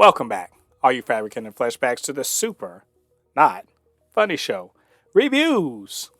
Welcome back, all you Fabricants and Fleshbags, to the super, not funny show reviews.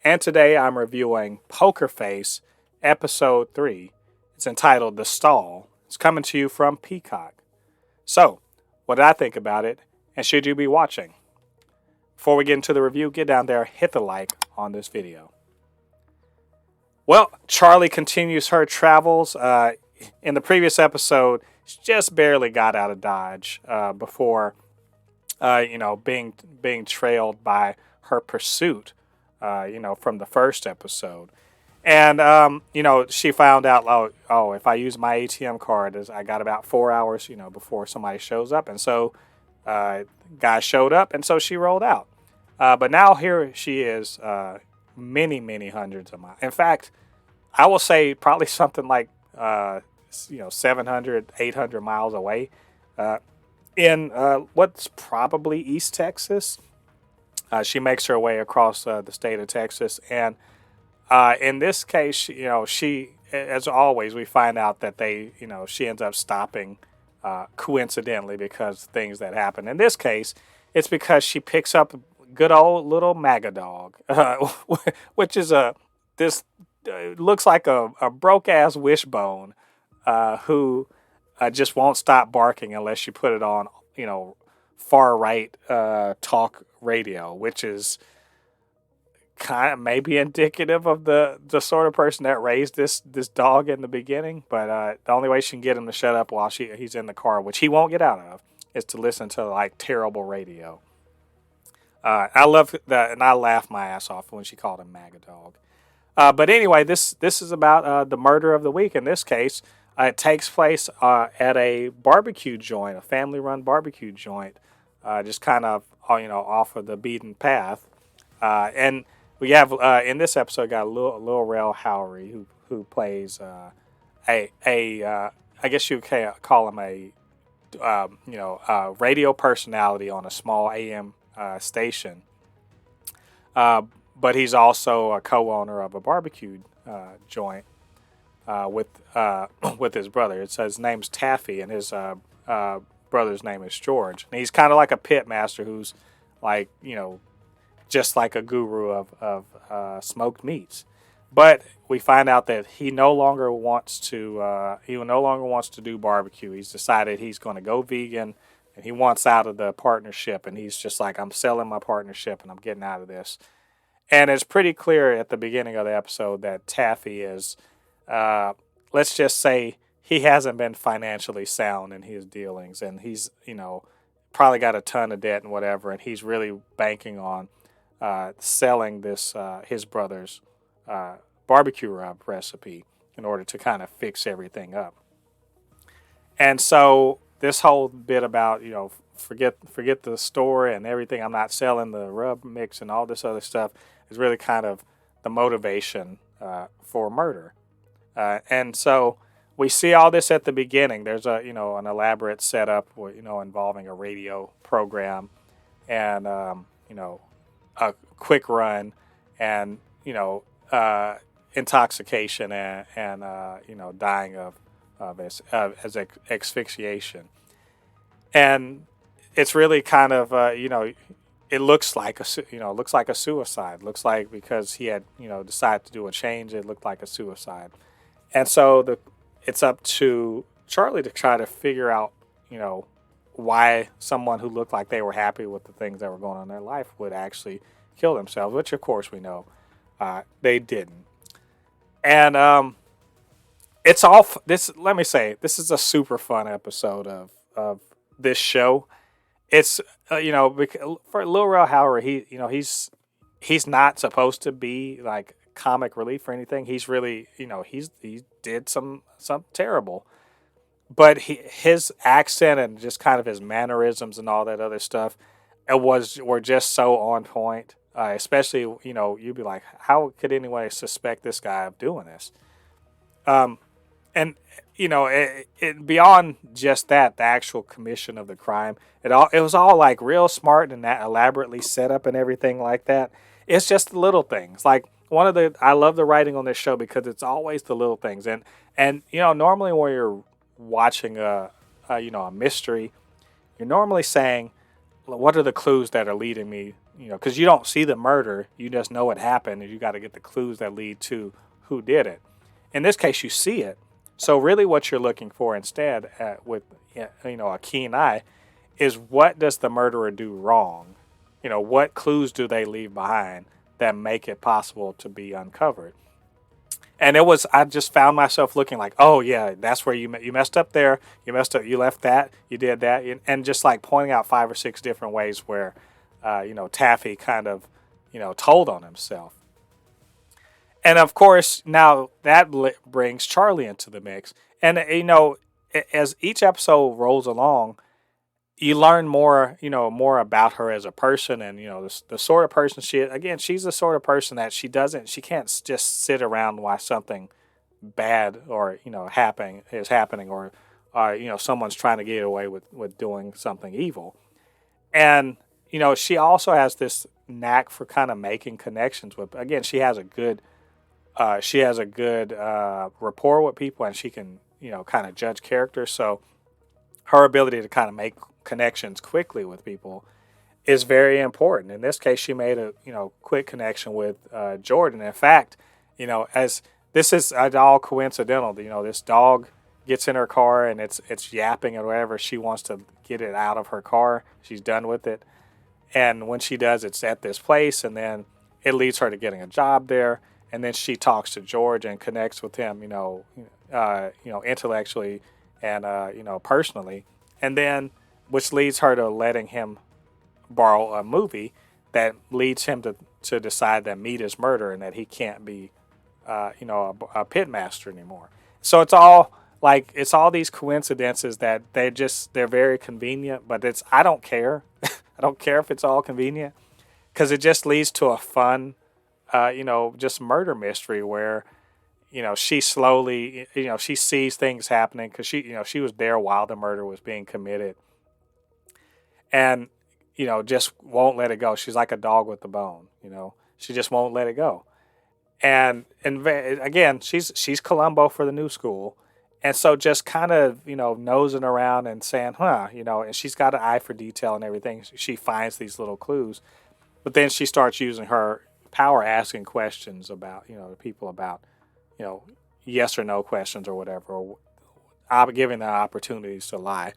And today I'm reviewing Poker Face, Episode 3. It's entitled The Stall. It's coming to you from Peacock. So, what did I think about it, and should you be watching? Before we get into the review, get down there, hit the like on this video. Well, Charlie continues her travels. In the previous episode, she just barely got out of Dodge before, being trailed by her pursuit, from the first episode. And, she found out, if I use my ATM card, I got about 4 hours, before somebody shows up. And so, guy showed up, and so she rolled out. But now here she is, many, many hundreds of miles. In fact, I will say probably something like, 700, 800 miles away in what's probably East Texas. She makes her way across the state of Texas. And in this case, she, as always, we find out that she ends up stopping coincidentally because of things that happen. In this case, it's because she picks up a good old little MAGA dog, which is looks like a broke-ass wishbone who just won't stop barking unless you put it on, far-right talk radio, which is kind of maybe indicative of the sort of person that raised this dog in the beginning. But the only way she can get him to shut up while he's in the car, which he won't get out of, is to listen to, terrible radio. I love that, and I laughed my ass off when she called him MAGA dog. But anyway, this is about the murder of the week. In this case, it takes place at a barbecue joint, a family-run barbecue joint, just kind of off of the beaten path. And we have in this episode got Lil Rel Howery who plays I guess you can call him a radio personality on a small AM station. But he's also a co-owner of a barbecue joint with his brother. His name's Taffy, and his brother's name is George. And he's kind of like a pitmaster who's just like a guru of smoked meats. But we find out that he no longer wants to do barbecue. He's decided he's going to go vegan, and he wants out of the partnership. And he's just like, I'm selling my partnership, and I'm getting out of this. And it's pretty clear at the beginning of the episode that Taffy is, let's just say, he hasn't been financially sound in his dealings. And he's, probably got a ton of debt and whatever. And he's really banking on selling this, his brother's barbecue rub recipe in order to kind of fix everything up. And so this whole bit about, forget the store and everything. I'm not selling the rub mix and all this other stuff is really kind of the motivation for murder. And so we see all this at the beginning. There's an elaborate setup, involving a radio program and, a quick run and, intoxication and dying of asphyxiation. And it's really kind of, it looks like a suicide. Looks like because he had, decided to do a change, it looked like a suicide. And so it's up to Charlie to try to figure out, why someone who looked like they were happy with the things that were going on in their life would actually kill themselves, which of course we know they didn't. And it's all this. Let me say, this is a super fun episode of this show. It's for Lil Rel Howery, he's not supposed to be like comic relief or anything. He's really, he did some terrible, but his accent and just kind of his mannerisms and all that other stuff were just so on point. Especially, you'd be like, how could anyone suspect this guy of doing this? And it beyond just that, the actual commission of the crime, it was all like real smart and that elaborately set up and everything like that. It's just the little things. Like I love the writing on this show because it's always the little things. And normally when you're watching a mystery, you're normally saying, what are the clues that are leading me? Because you don't see the murder, you just know it happened, and you got to get the clues that lead to who did it. In this case, you see it. So really, what you're looking for instead, with a keen eye, is what does the murderer do wrong? What clues do they leave behind that make it possible to be uncovered? And I just found myself looking like, oh yeah, that's where you messed up there. You messed up. You left that. You did that, and just like pointing out 5 or 6 different ways where, Taffy kind of, told on himself. And of course, now that brings Charlie into the mix. And as each episode rolls along, you learn more about her as a person, and the sort of person she is. Again, she's the sort of person that she can't just sit around while something bad or happening, or someone's trying to get away with doing something evil. And she also has this knack for kind of making connections with. Again, she has a good rapport with people, and she can kind of judge character. So her ability to kind of make connections quickly with people is very important. In this case, she made a quick connection with Jordan. In fact, as this is all coincidental. This dog gets in her car and it's yapping or whatever. She wants to get it out of her car. She's done with it, and when she does, it's at this place, and then it leads her to getting a job there. And then she talks to George and connects with him, intellectually and personally, and then which leads her to letting him borrow a movie that leads him to decide that Meat is murder and that he can't be, a pitmaster anymore. So it's all these coincidences that they're very convenient, but I don't care. I don't care if it's all convenient, because it just leads to a fun, just murder mystery where, she slowly, she sees things happening because she was there while the murder was being committed, and just won't let it go. She's like a dog with a bone. She just won't let it go. And again, she's Columbo for the new school, and so just kind of nosing around and saying, and she's got an eye for detail and everything. She finds these little clues, but then she starts using her power, asking questions about people about yes or no questions or whatever, or giving them opportunities to lie.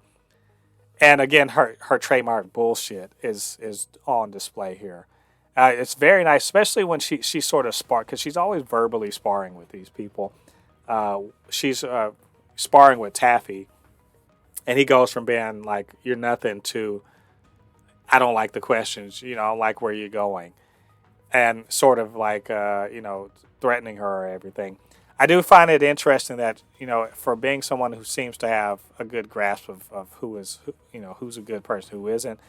And again, her trademark bullshit is on display here. It's very nice, especially when she sort of because she's always verbally sparring with these people. She's sparring with Taffy, and he goes from being like, "You're nothing," to, "I don't like the questions. I don't like where you're going," and sort of like threatening her or everything. I do find it interesting that for being someone who seems to have a good grasp of who's a good person, who isn't,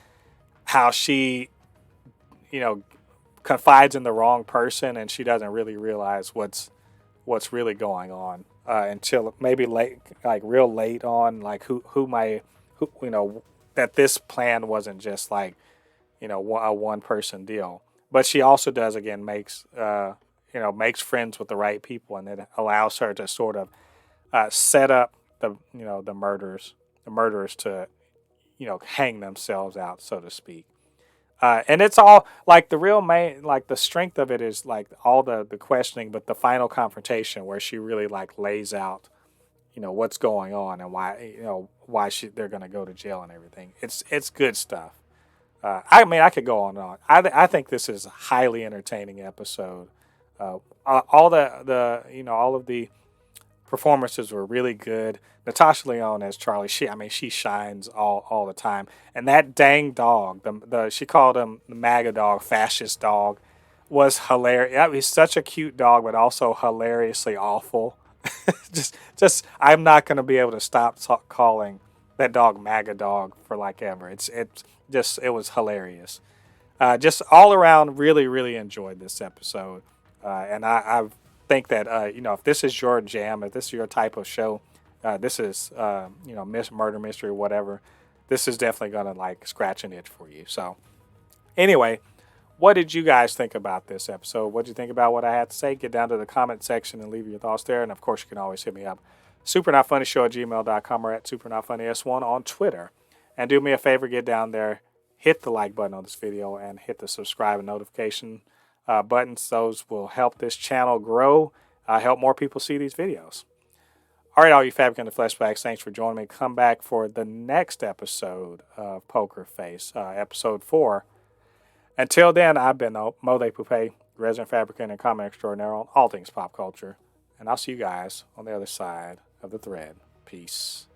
how she confides in the wrong person, and she doesn't really realize what's really going on until maybe late, like real late on, like that this plan wasn't just like a one person deal. But she also does, again, makes friends with the right people, and it allows her to sort of set up the murderers to hang themselves out, so to speak. And it's all like the real main, like the strength of it is like all the questioning, but the final confrontation where she really like lays out what's going on and why they're going to go to jail and everything. It's good stuff. I mean, I could go on and on. I think this is a highly entertaining episode. All of the performances were really good. Natasha Lyonne as Charlie, she shines all the time. And that dang dog, she called him the MAGA dog, fascist dog, was hilarious. He's such a cute dog, but also hilariously awful. just I'm not going to be able to stop calling that dog MAGA dog for like ever. It was hilarious. Just all around, really, really enjoyed this episode. And I think that, if this is your jam, if this is your type of show, this is, murder mystery, whatever, this is definitely going to like scratch an itch for you. So anyway, what did you guys think about this episode? What did you think about what I had to say? Get down to the comment section and leave your thoughts there. And of course, you can always hit me up. SuperNotFunnyShow@gmail.com or at SuperNotFunnyS1 on Twitter. And do me a favor, get down there, hit the like button on this video, and hit the subscribe and notification buttons. Those will help this channel grow, help more people see these videos. All right, all you Fabricans and Fleshbags, thanks for joining me. Come back for the next episode of Poker Face, episode 4. Until then, I've been Mo de Poupée, resident fabricant and comment extraordinaire on all things pop culture. And I'll see you guys on the other side of the thread. Peace.